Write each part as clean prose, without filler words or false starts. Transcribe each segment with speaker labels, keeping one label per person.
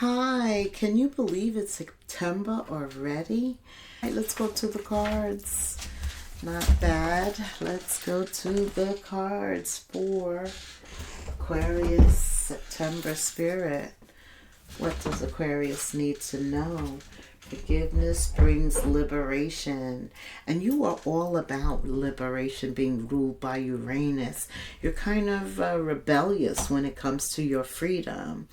Speaker 1: Hi, can you believe it's September already? All right, let's go to the cards. Not bad. Let's go to the cards for Aquarius September spirit. What does Aquarius need to know? Forgiveness brings liberation. And you are all about liberation, being ruled by Uranus. You're kind of rebellious when it comes to your freedom.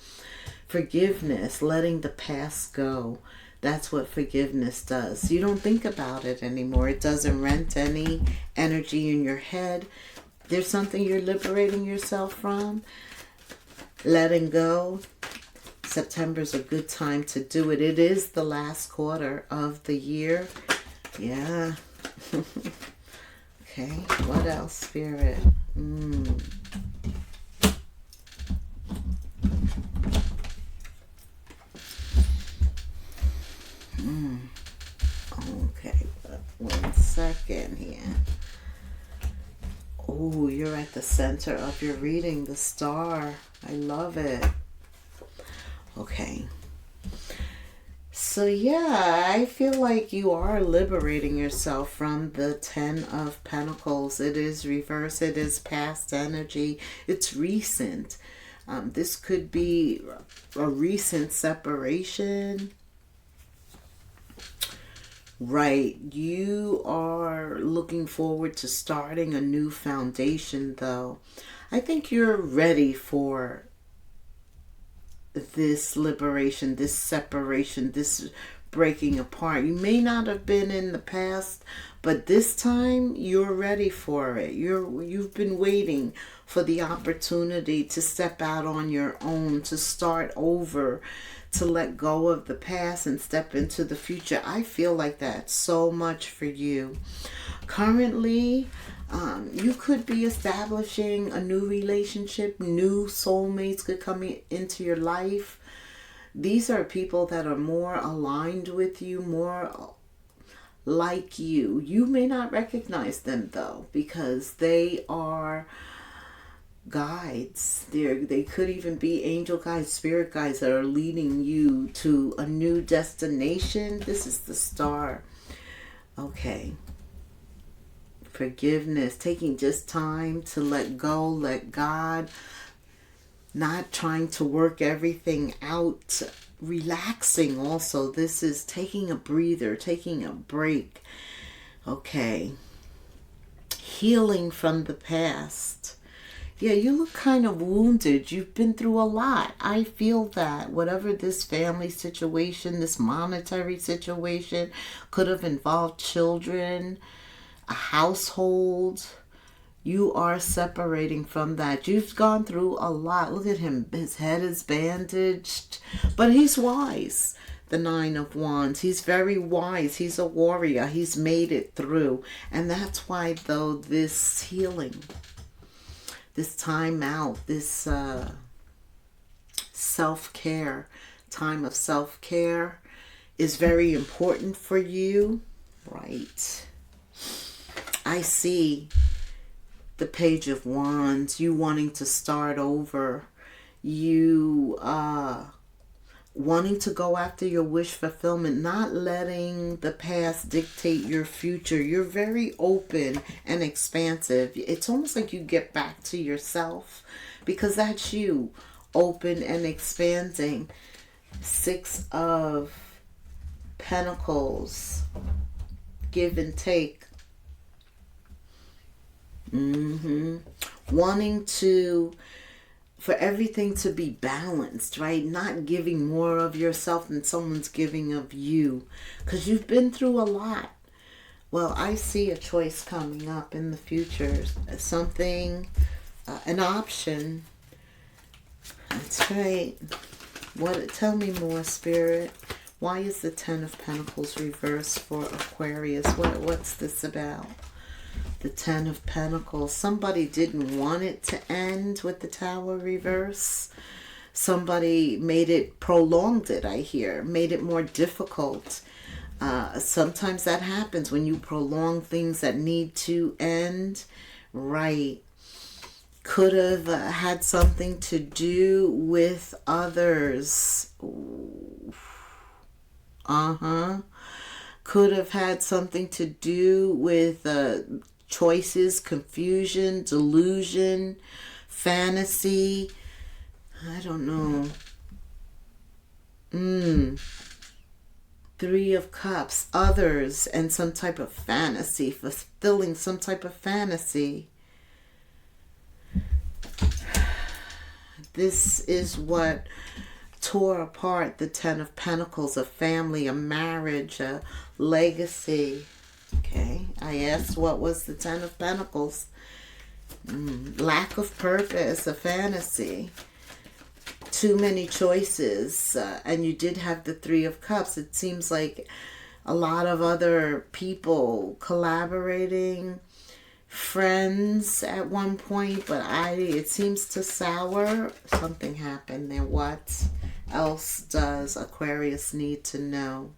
Speaker 1: Forgiveness, letting the past go. That's what forgiveness does. You don't think about it anymore. It doesn't rent any energy in your head. There's something you're liberating yourself from. Letting go. September's a good time to do it. It is the last quarter of the year. Yeah. Okay, what else, Spirit? Okay, but 1 second here. Oh, you're at the center of your reading, the star. I love it. Okay. So yeah, I feel like you are liberating yourself from the 10 of Pentacles. It is reverse. It is past energy. It's recent. This could be a recent separation. Right. You are looking forward to starting a new foundation, though. I think you're ready for this liberation, this separation, this breaking apart. You may not have been in the past, but this time you're ready for it. You've been waiting for the opportunity to step out on your own, to start over, to let go of the past and step into the future. I feel like that so much for you. Currently, you could be establishing a new relationship. New soulmates could come into your life. These are people that are more aligned with you, more like you. You may not recognize them, though, because they are guides. They could even be angel guides, spirit guides that are leading you to a new destination. This is the star. Okay. Forgiveness, taking just time to let go, let God, not trying to work everything out, relaxing also. This is taking a breather, taking a break. Okay. Healing from the past. Yeah, you look kind of wounded. You've been through a lot. I feel that. Whatever this family situation, this monetary situation, could have involved children, a household. You are separating from that. You've gone through a lot. Look at him. His head is bandaged. But he's wise. The 9 of Wands. He's very wise. He's a warrior. He's made it through. And that's why, though, this healing, this time out, this self-care, time of self-care is very important for you. Right. I see the Page of Wands, you wanting to start over, you wanting to go after your wish fulfillment, not letting the past dictate your future. You're very open and expansive. It's almost like you get back to yourself because that's you, open and expanding. 6 of Pentacles, give and take. Wanting for everything to be balanced, right? Not giving more of yourself than someone's giving of you, because you've been through a lot. Well, I see a choice coming up in the future, something, an option. That's right. Tell me more, Spirit. Why is the 10 of Pentacles reversed for Aquarius? What's this about? The 10 of Pentacles. Somebody didn't want it to end with the Tower reverse. Somebody made it, prolonged it, I hear. Made it more difficult. Sometimes that happens when you prolong things that need to end. Right. Could have had something to do with others. Could have had something to do with choices, confusion, delusion, fantasy. I don't know. Three of Cups, others, and some type of fantasy, fulfilling some type of fantasy. This is what tore apart the Ten of Pentacles, a family, a marriage, a legacy. Okay, I asked what was the Ten of Pentacles. Lack of purpose, a fantasy. Too many choices, and you did have the Three of Cups. It seems like a lot of other people collaborating, friends at one point, but it seems to sour. Something happened there. What else does Aquarius need to know?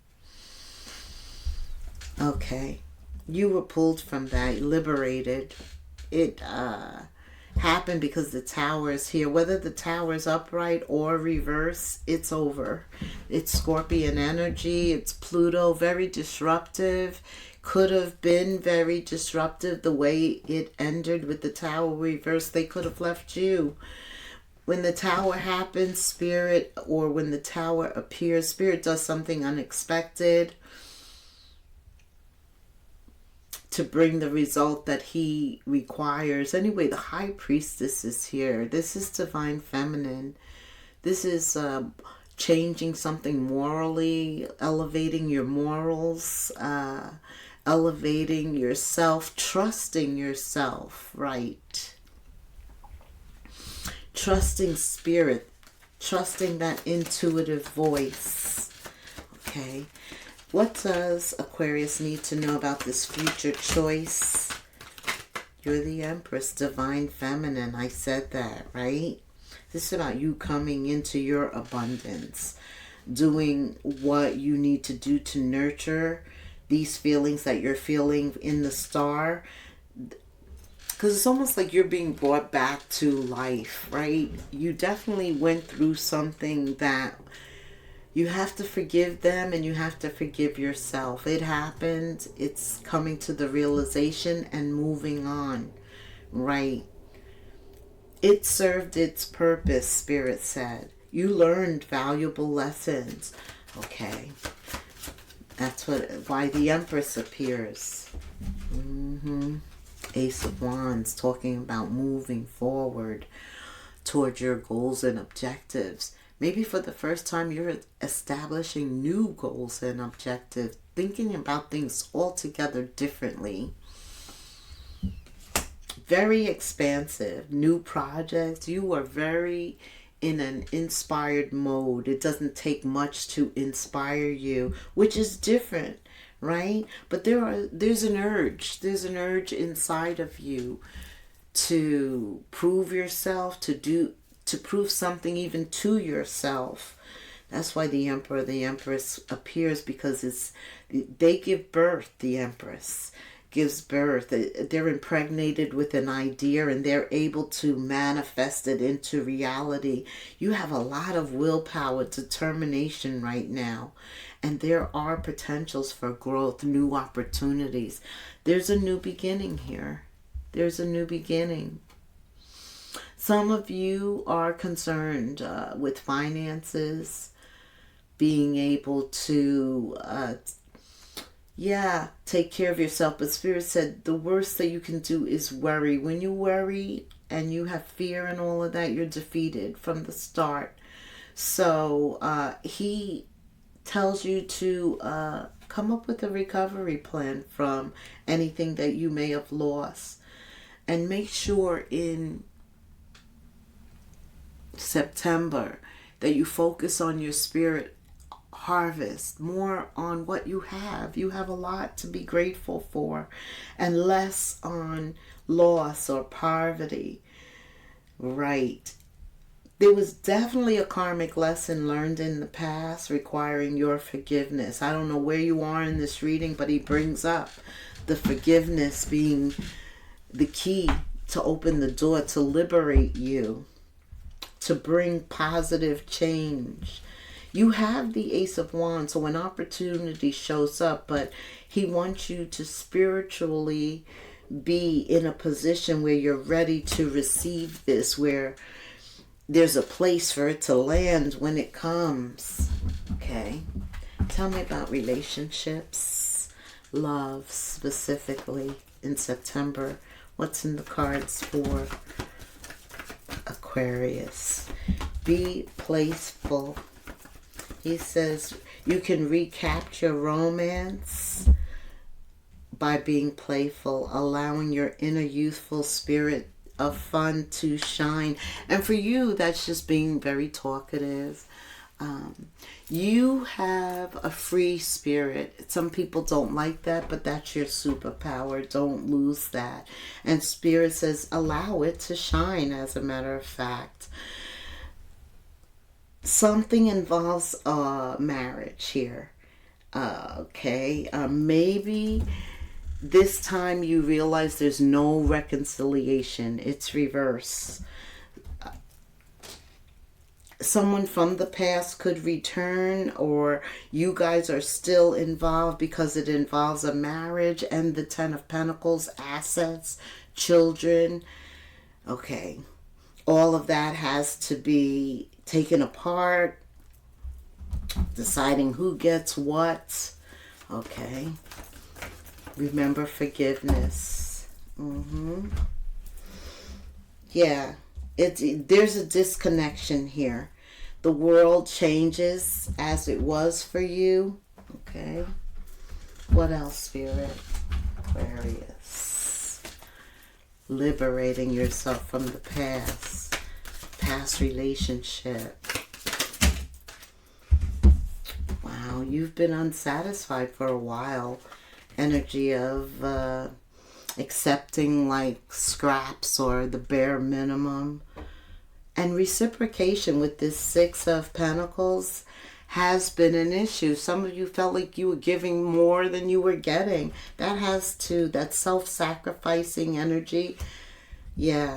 Speaker 1: Okay, you were pulled from that, liberated. It happened because the Tower is here. Whether the Tower is upright or reverse, it's over. It's Scorpion energy. It's Pluto, very disruptive. Could have been very disruptive the way it ended with the Tower reverse. They could have left you. When the Tower happens, Spirit, or when the Tower appears, Spirit does something unexpected to bring the result that he requires. Anyway, the High Priestess is here. This is divine feminine. This is changing something morally, elevating your morals, elevating yourself, trusting yourself, right? Trusting Spirit, trusting that intuitive voice, okay? What does Aquarius need to know about this future choice? You're the Empress, divine feminine. I said that, right? This is about you coming into your abundance, doing what you need to do to nurture these feelings that you're feeling in the star. Because it's almost like you're being brought back to life, right? You definitely went through something that you have to forgive them, and you have to forgive yourself. It happened. It's coming to the realization and moving on, right? It served its purpose, Spirit said. You learned valuable lessons. Okay. That's why the Empress appears. Ace of Wands, talking about moving forward towards your goals and objectives. Maybe for the first time you're establishing new goals and objectives, thinking about things altogether differently. Very expansive, new projects. You are very in an inspired mode. It doesn't take much to inspire you, which is different, right? But there's an urge. There's an urge inside of you to prove yourself, to prove something even to yourself. That's why the Emperor, the Empress appears, because they give birth. The Empress gives birth. They're impregnated with an idea, and they're able to manifest it into reality. You have a lot of willpower, determination right now, and there are potentials for growth, new opportunities. There's a new beginning here. There's a new beginning. Some of you are concerned with finances, being able to, take care of yourself. But Spirit said the worst that you can do is worry. When you worry and you have fear and all of that, you're defeated from the start. So he tells you to come up with a recovery plan from anything that you may have lost. And make sure in September that you focus on your spirit harvest, more on what you have. You have a lot to be grateful for, and less on loss or poverty, right? There was definitely a karmic lesson learned in the past requiring your forgiveness. I don't know where you are in this reading, but he brings up the forgiveness being the key to open the door, to liberate you, to bring positive change. You have the Ace of Wands, so an opportunity shows up, but he wants you to spiritually be in a position where you're ready to receive this, where there's a place for it to land when it comes. Okay. Tell me about relationships, love specifically in September. What's in the cards for Aquarius? Be playful. He says you can recapture romance by being playful, allowing your inner youthful spirit of fun to shine. And for you, that's just being very talkative. You have a free spirit. Some people don't like that, but that's your superpower. Don't lose that. And Spirit says allow it to shine, as a matter of fact. Something involves marriage here. Okay. Maybe this time you realize there's no reconciliation. It's reverse. Someone from the past could return, or you guys are still involved because it involves a marriage and the Ten of Pentacles, assets, children. Okay. All of that has to be taken apart, deciding who gets what. Okay. Remember forgiveness. Yeah. There's a disconnection here. The world changes as it was for you. Okay. What else, Spirit? Aquarius. Liberating yourself from the past. Past relationship. Wow, you've been unsatisfied for a while. Energy of accepting like scraps or the bare minimum. And reciprocation with this Six of Pentacles has been an issue. Some of you felt like you were giving more than you were getting. That self-sacrificing energy. Yeah.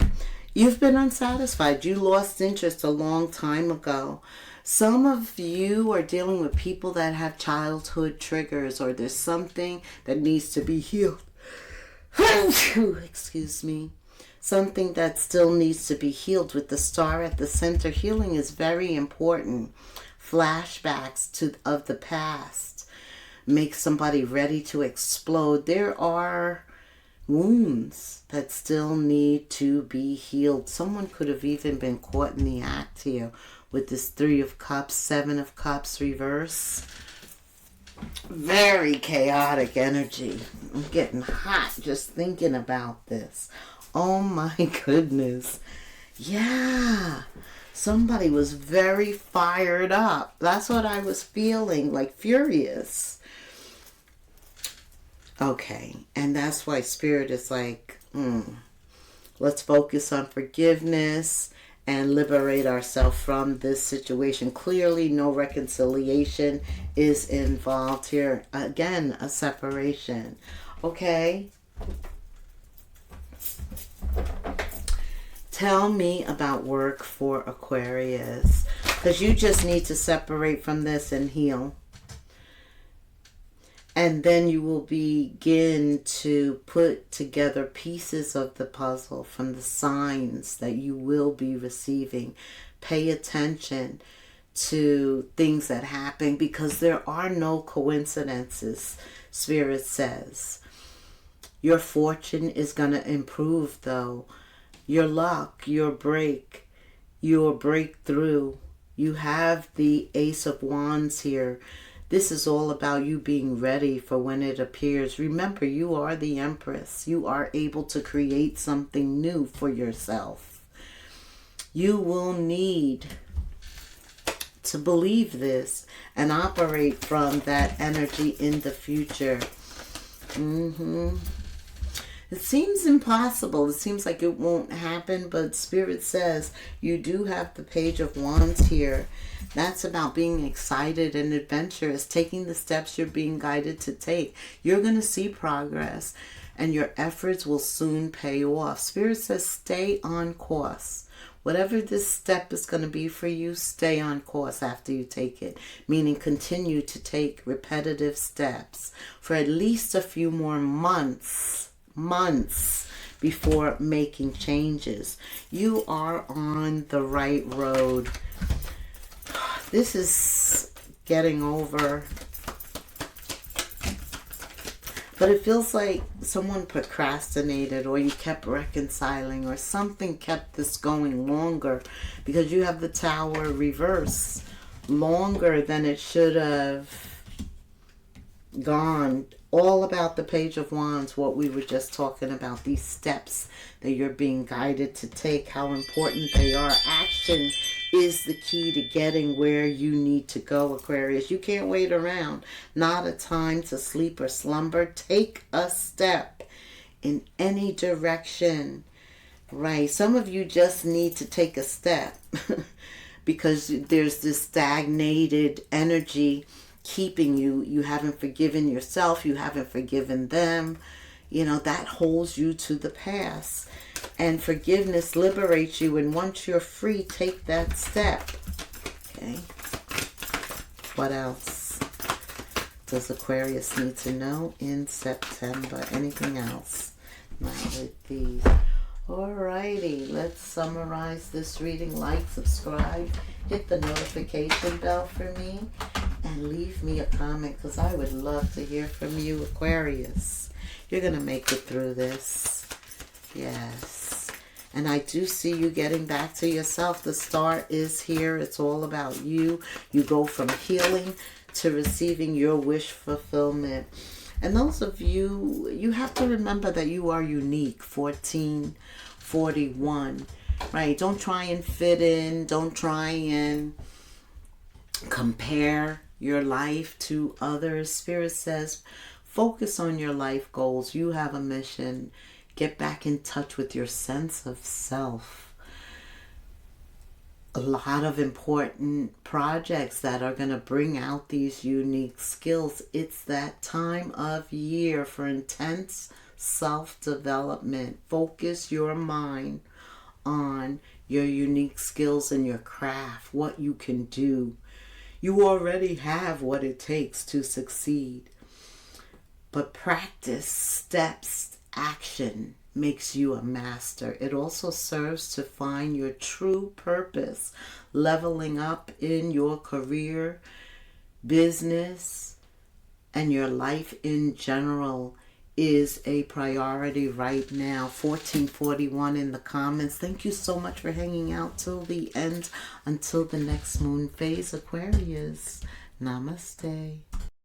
Speaker 1: You've been unsatisfied. You lost interest a long time ago. Some of you are dealing with people that have childhood triggers, or there's something that needs to be healed. Excuse me. Something that still needs to be healed with the star at the center. Healing is very important. Flashbacks of the past make somebody ready to explode. There are wounds that still need to be healed. Someone could have even been caught in the act here with this Three of Cups, Seven of Cups reverse. Very chaotic energy. I'm getting hot just thinking about this. Oh my goodness. Yeah. Somebody was very fired up. That's what I was feeling, like furious. Okay. And that's why Spirit is like, let's focus on forgiveness and liberate ourselves from this situation. Clearly, no reconciliation is involved here. Again, a separation. Okay. Tell me about work for Aquarius. Because you just need to separate from this and heal. And then you will begin to put together pieces of the puzzle from the signs that you will be receiving. Pay attention to things that happen, because there are no coincidences, Spirit says. Your fortune is going to improve, though. Your luck, your breakthrough. You have the Ace of Wands here. This is all about you being ready for when it appears. Remember, you are the Empress. You are able to create something new for yourself. You will need to believe this and operate from that energy in the future. It seems impossible. It seems like it won't happen, but Spirit says you do have the Page of Wands here. That's about being excited and adventurous, taking the steps you're being guided to take. You're going to see progress. and your efforts will soon pay off. Spirit says stay on course. Whatever this step is going to be for you, stay on course after you take it. Meaning continue to take repetitive steps for at least a few more months before making changes. You are on the right road. This is getting over. But it feels like someone procrastinated, or you kept reconciling, or something kept this going longer, because you have the Tower reverse, longer than it should have gone. All about the Page of Wands, what we were just talking about, these steps that you're being guided to take, how important they are. Action is the key to getting where you need to go, Aquarius. You can't wait around. Not a time to sleep or slumber. Take a step in any direction. Right. Some of you just need to take a step because there's this stagnated energy keeping you. You haven't forgiven yourself. You haven't forgiven them. You know, that holds you to the past. And forgiveness liberates you. And once you're free, take that step. Okay. What else does Aquarius need to know in September? Anything else? Not with these. Alrighty. Let's summarize this reading. Like, subscribe, hit the notification bell for me, and leave me a comment, because I would love to hear from you, Aquarius. You're going to make it through this. Yes. And I do see you getting back to yourself. The star is here. It's all about you. You go from healing to receiving your wish fulfillment. And those of you, you have to remember that you are unique. 1441. Right? Don't try and fit in. Don't try and compare your life to others. Spirit says, focus on your life goals. You have a mission. Get back in touch with your sense of self. A lot of important projects that are going to bring out these unique skills. It's that time of year for intense self-development. Focus your mind on your unique skills and your craft, what you can do. You already have what it takes to succeed. But practice, steps, action makes you a master. It also serves to find your true purpose. Leveling up in your career, business, and your life in general is a priority right now. 1441 in the comments. Thank you so much for hanging out till the end. Until the next moon phase, Aquarius. Namaste.